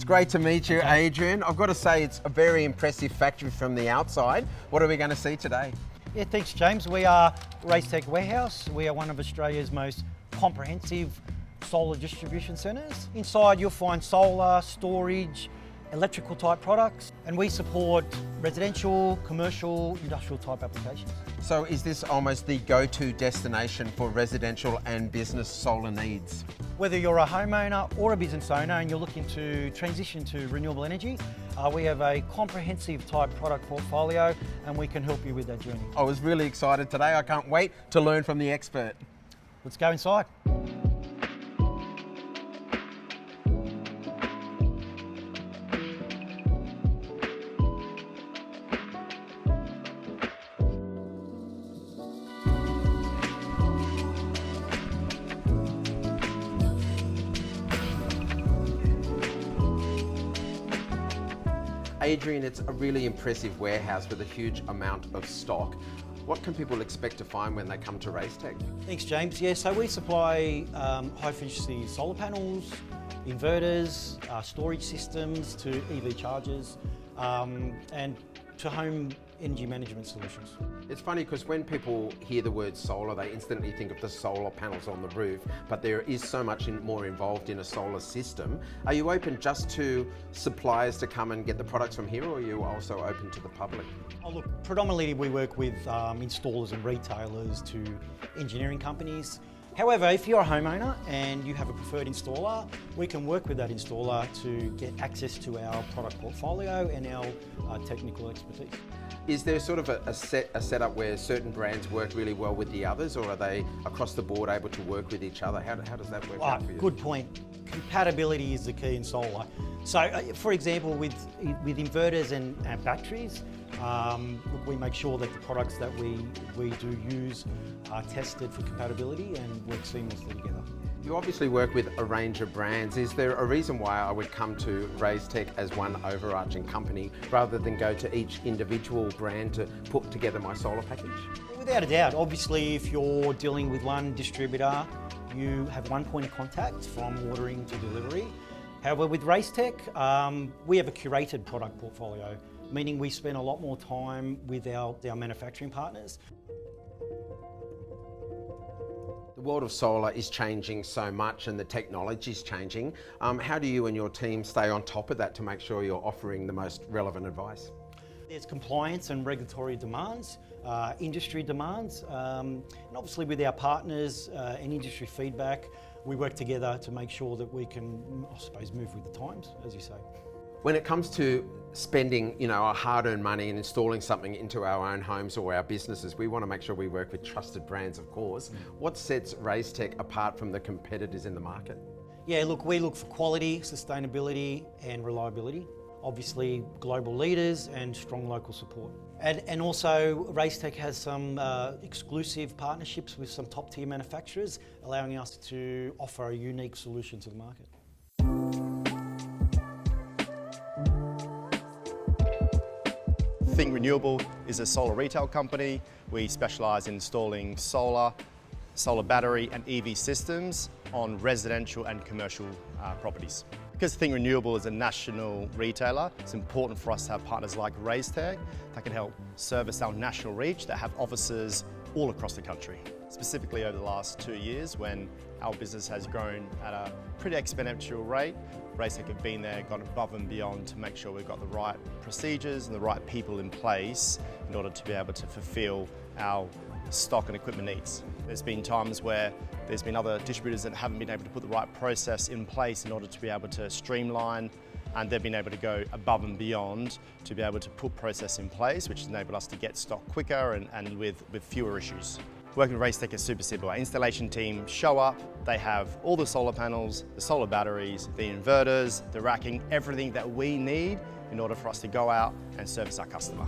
great to meet you, Okay. Adrian. I've got to say it's a very impressive factory from the outside. What are we going to see today? Yeah, thanks, James. We are Raystech Warehouse. We are one of Australia's most comprehensive solar distribution centres. Inside you'll find solar, storage, electrical type products, and we support residential, commercial, industrial type applications. So is this almost the go-to destination for residential and business solar needs? Whether you're a homeowner or a business owner and you're looking to transition to renewable energy, we have a comprehensive type product portfolio and we can help you with that journey. I was really excited today. I can't wait to learn from the expert. Let's go inside. Adrian, it's a really impressive warehouse with a huge amount of stock. What can people expect to find when they come to Raystech? Thanks, James. Yeah, so we supply high efficiency solar panels, inverters, storage systems to EV chargers, and to home energy management solutions. It's funny because when people hear the word solar, they instantly think of the solar panels on the roof, but there is so much more involved in a solar system. Are you open just to suppliers to come and get the products from here, or are you also open to the public? Oh, look, predominantly we work with installers and retailers to engineering companies. However, if you're a homeowner and you have a preferred installer, we can work with that installer to get access to our product portfolio and our technical expertise. Is there sort of a setup where certain brands work really well with the others, or are they across the board able to work with each other? How does that work out for you? Good point. Compatibility is the key in solar. So, for example, with inverters and batteries, we make sure that the products that we do use are tested for compatibility and work seamlessly together. You obviously work with a range of brands. Is there a reason why I would come to Raystech as one overarching company rather than go to each individual brand to put together my solar package? Without a doubt. Obviously, if you're dealing with one distributor, you have one point of contact from ordering to delivery. However, with Raystech, we have a curated product portfolio, meaning we spend a lot more time with our manufacturing partners. The world of solar is changing so much and the technology is changing. How do you and your team stay on top of that to make sure you're offering the most relevant advice? There's compliance and regulatory demands, industry demands, and obviously with our partners and industry feedback, we work together to make sure that we can, I suppose, move with the times, as you say. When it comes to spending, our hard-earned money and installing something into our own homes or our businesses, we want to make sure we work with trusted brands, of course. What sets Raystech apart from the competitors in the market? Yeah, look, we look for quality, sustainability, and reliability. Obviously, global leaders and strong local support. And also, Raystech has some exclusive partnerships with some top-tier manufacturers, allowing us to offer a unique solution to the market. Renewable is a solar retail company. We specialise in installing solar battery and EV systems on residential and commercial properties. Because Renewable is a national retailer, it's important for us to have partners like Raystech that can help service our national reach, that have offices all across the country. Specifically over the last 2 years, when our business has grown at a pretty exponential rate, Raystech have been there, gone above and beyond to make sure we've got the right procedures and the right people in place in order to be able to fulfil our stock and equipment needs. There's been times where there's been other distributors that haven't been able to put the right process in place in order to be able to streamline, and they've been able to go above and beyond to be able to put process in place, which has enabled us to get stock quicker and with fewer issues. Working with Raystech is super simple. Our installation team show up, they have all the solar panels, the solar batteries, the inverters, the racking, everything that we need in order for us to go out and service our customer.